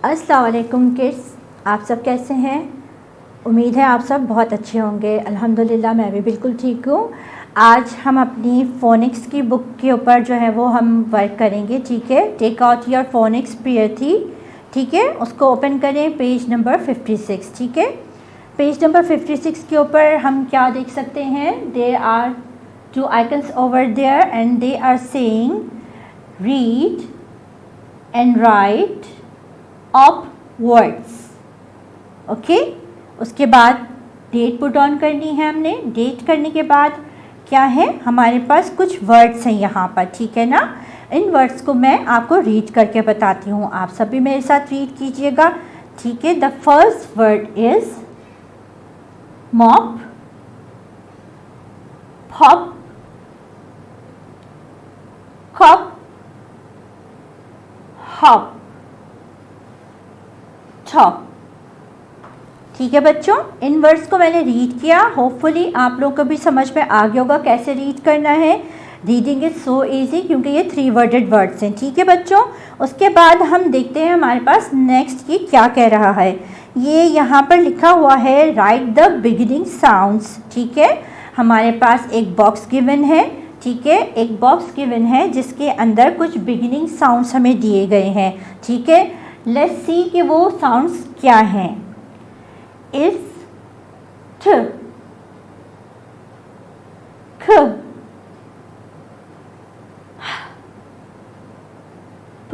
अस्सलाम वालेकुम किड्स, आप सब कैसे हैं। उम्मीद है आप सब बहुत अच्छे होंगे। अल्हम्दुलिल्लाह मैं भी बिल्कुल ठीक हूँ। आज हम अपनी फ़ोनिक्स की बुक के ऊपर जो है वो हम वर्क करेंगे। ठीक है, टेक आउट योर फ़ोनिक्स प्रियर्थी। ठीक है, उसको ओपन करें, पेज नंबर 56। ठीक है, पेज नंबर 56 के ऊपर हम क्या देख सकते हैं। There are two icons over there and they are saying read and write of words. Okay, उसके बाद डेट पुट ऑन करनी है हमने। डेट करने के बाद क्या है, हमारे पास कुछ वर्ड्स हैं यहाँ पर। ठीक है ना, इन वर्ड्स को मैं आपको रीड करके बताती हूँ। आप सभी मेरे साथ रीड कीजिएगा। ठीक है, the first word is mop, hop, hop, hop, top. ठीक है बच्चों, इन वर्ड्स को मैंने रीड किया। होपफुली आप लोगों को भी समझ में आ गया होगा कैसे रीड करना है। रीडिंग इज़ सो इजी क्योंकि ये 3 वर्डेड वर्ड्स हैं। ठीक है बच्चों, उसके बाद हम देखते हैं हमारे पास नेक्स्ट ये क्या कह रहा है। ये यहाँ पर लिखा हुआ है राइट द बिगिनिंग साउंड्स। ठीक है, हमारे पास एक बॉक्स गिवन है। ठीक है, एक बॉक्स गिवन है जिसके अंदर कुछ बिगिनिंग साउंड्स हमें दिए गए हैं। ठीक है, लेट्स सी कि वो साउंड्स क्या हैं। इस, ठ, ख, फ,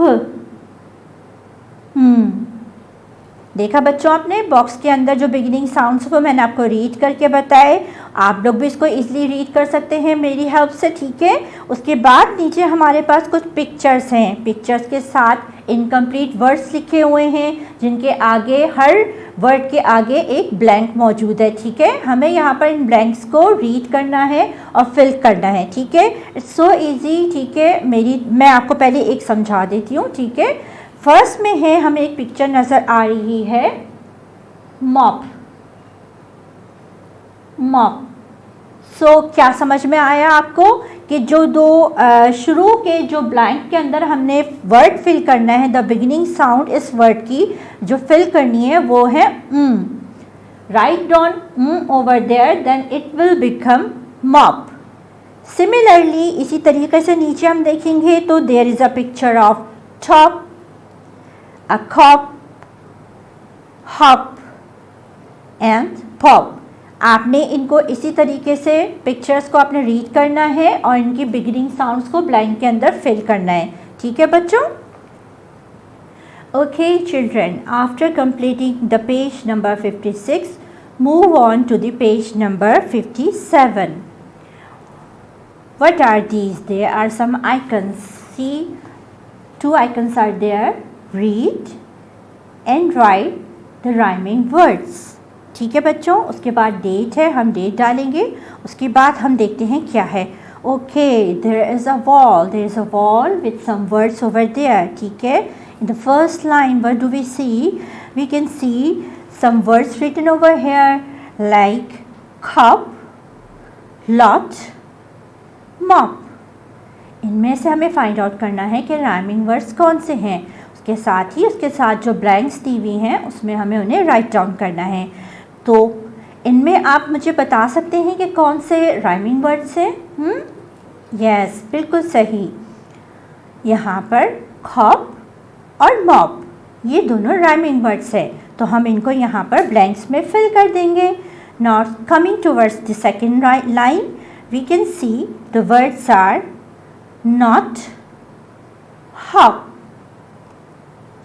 देखा बच्चों आपने बॉक्स के अंदर जो बिगिनिंग साउंड्स को मैंने आपको रीड करके बताए। आप लोग भी इसको इजीली रीड कर सकते हैं मेरी हेल्प से। ठीक है, उसके बाद नीचे हमारे पास कुछ पिक्चर्स हैं। पिक्चर्स के साथ इनकम्प्लीट वर्ड्स लिखे हुए हैं जिनके आगे, हर वर्ड के आगे एक ब्लैंक मौजूद है। ठीक है, हमें यहाँ पर इन ब्लैंक्स को रीड करना है और फिल करना है। ठीक है, इट्स सो ईजी। ठीक है, मैं आपको पहले एक समझा देती हूँ। ठीक है, फर्स्ट में है, हमें एक पिक्चर नज़र आ रही है मॉप, मॉप। सो क्या समझ में आया आपको कि जो दो शुरू के जो ब्लैंक के अंदर हमने वर्ड फिल करना है, the beginning sound is word की जो फिल करनी है वो है write down over there then it will become mop. Similarly इसी तरीके से नीचे हम देखेंगे तो there is a picture of top, a cop, hop and pop। आपने इनको इसी तरीके से पिक्चर्स को आपने रीड करना है और इनकी बिगिनिंग साउंड्स को ब्लैंक के अंदर फिल करना है। ठीक है बच्चों। Okay children, after completing the page number 56 move on to the page number 57। what are these? There are some icons. See, 2 icons are there, read and write the rhyming words। ठीक है बच्चों, उसके बाद डेट है, हम date डालेंगे। उसके बाद हम देखते हैं क्या है। Okay, there is a wall with some words over there। ठीक है, in the first line what do we see? We can see some words written over here like cup, lot, mop। इनमें से हमें फाइंड आउट करना है कि rhyming words कौन से हैं। उसके साथ जो ब्लैंक्स दी हुई हैं उसमें हमें उन्हें राइट डाउन करना है। तो इनमें आप मुझे बता सकते हैं कि कौन से राइमिंग वर्ड्स हैं। यस, बिल्कुल सही। यहाँ पर खॉप और मॉप ये दोनों राइमिंग वर्ड्स हैं, तो हम इनको यहाँ पर ब्लैंक्स में फिल कर देंगे। Now coming towards the second line we can see the words are not, hop,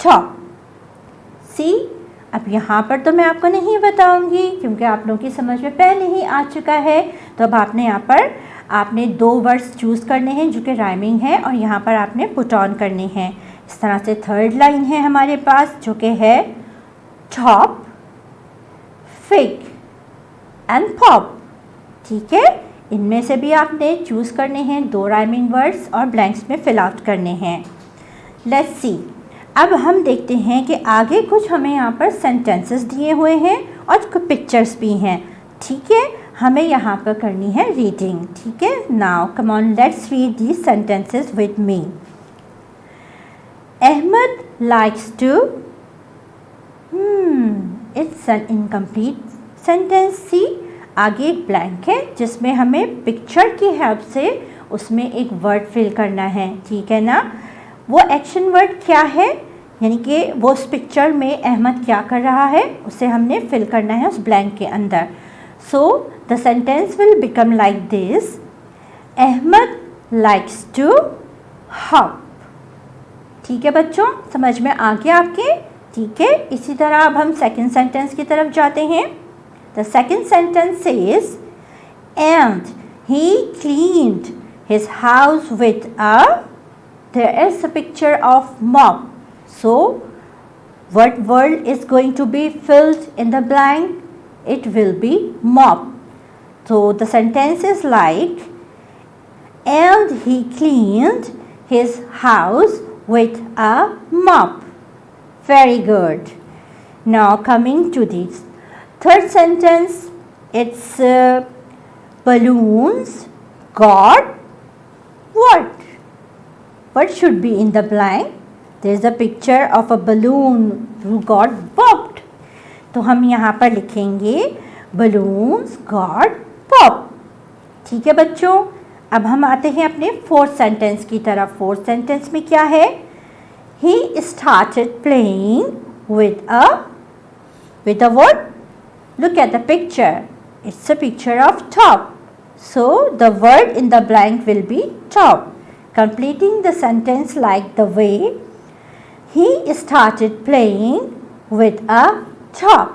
top। See, अब यहाँ पर तो मैं आपको नहीं बताऊंगी क्योंकि आप लोगों की समझ में पहले ही आ चुका है। तो अब आपने यहाँ पर 2 वर्ड्स चूज़ करने हैं जो कि राइमिंग है और यहाँ पर आपने पुट ऑन करने हैं। इस तरह से थर्ड लाइन है हमारे पास जो कि है टॉप, फिग एंड पॉप। ठीक है, इनमें से भी आपने चूज़ करने हैं 2 राइमिंग वर्ड्स और ब्लैंक्स में फिल आउट करने हैं। लेट्स सी, अब हम देखते हैं कि आगे कुछ हमें यहाँ पर सेंटेंसेस दिए हुए हैं और कुछ पिक्चर्स भी हैं। ठीक है, हमें यहाँ पर करनी है रीडिंग। ठीक है, now come on let's read these sentences with me. Ahmed likes to it's an incomplete sentence. See, आगे एक ब्लैंक है जिसमें हमें पिक्चर की हेल्प से उसमें एक वर्ड फिल करना है, ठीक है ना। वो एक्शन वर्ड क्या है, यानी कि वो उस पिक्चर में अहमद क्या कर रहा है उसे हमने फिल करना है उस ब्लैंक के अंदर। So the sentence will become like this, Ahmad likes to hop. ठीक है बच्चों, समझ में आ गया आपके? ठीक है, इसी तरह अब हम सेकंड सेंटेंस की तरफ जाते हैं। The second sentence is, and he cleaned his house with there is a picture of mop. So what word is going to be filled in the blank? It will be mop. So the sentence is like, and he cleaned his house with a mop. Very good. Now coming to the third sentence, it's balloons got what? What should be in the blank? There is a picture of a balloon who got popped. तो हम यहाँ पर लिखेंगे balloons got popped. ठीक है बच्चों, अब हम आते हैं अपने फोर्थ सेंटेंस की तरफ। फोर्थ सेंटेंस में क्या है? He started playing with a what? Look at the picture. It's a picture of top. So the word in the blank will be top. Completing the sentence like the way, he started playing with a top.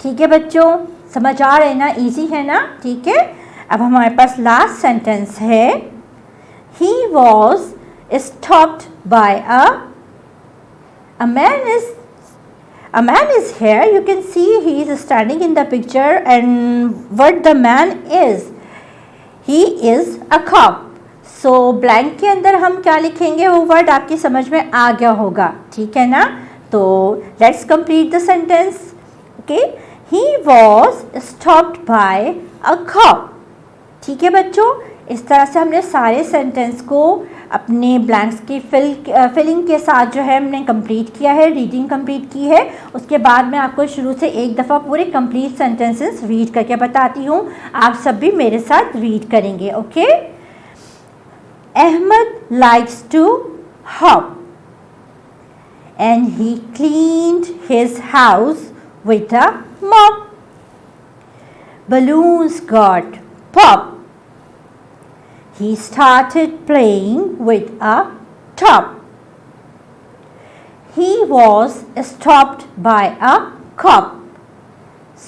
ठीक है बच्चों, समझ आ रहे ना? Easy है ना? ठीक है, अब हमारे पास लास्ट सेंटेंस है, he was stopped by a man is here. You can see he is standing in the picture, and what the man is, he is a cop. So blank के अंदर हम क्या लिखेंगे वो वर्ड आपकी समझ में आ गया होगा, ठीक है ना। तो let's complete the sentence. Okay, he was stopped bye a cop. ठीक है बच्चों, इस तरह से हमने सारे सेंटेंस को अपने ब्लैंक्स की फिलिंग के साथ जो है हमने कंप्लीट किया है, रीडिंग कंप्लीट की है। उसके बाद मैं आपको शुरू से एक दफ़ा पूरे कंप्लीट सेंटेंसेस रीड करके बताती हूँ, आप सब भी मेरे साथ रीड करेंगे। Okay, Ahmed likes to hop, and he cleaned his house with a mop. Balloons got popped. He started playing with a top. He was stopped by a cop.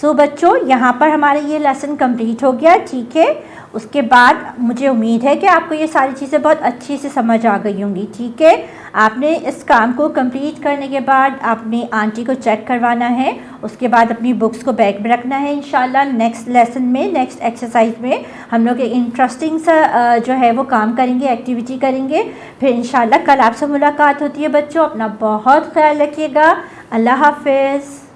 सो बच्चों, यहाँ पर हमारा ये लेसन कंप्लीट हो गया, ठीक है। उसके बाद मुझे उम्मीद है कि आपको ये सारी चीज़ें बहुत अच्छी से समझ आ गई होंगी, ठीक है। आपने इस काम को कंप्लीट करने के बाद अपनी आंटी को चेक करवाना है, उसके बाद अपनी बुक्स को बैग में रखना है। इंशाल्लाह नेक्स्ट लेसन में, नेक्स्ट एक्सरसाइज में हम लोग एक इंटरेस्टिंग सा जो है वो काम करेंगे, एक्टिविटी करेंगे। फिर इंशाल्लाह कल आपसे मुलाकात होती है बच्चों। अपना बहुत ख्याल रखिएगा। अल्लाह हाफिज़।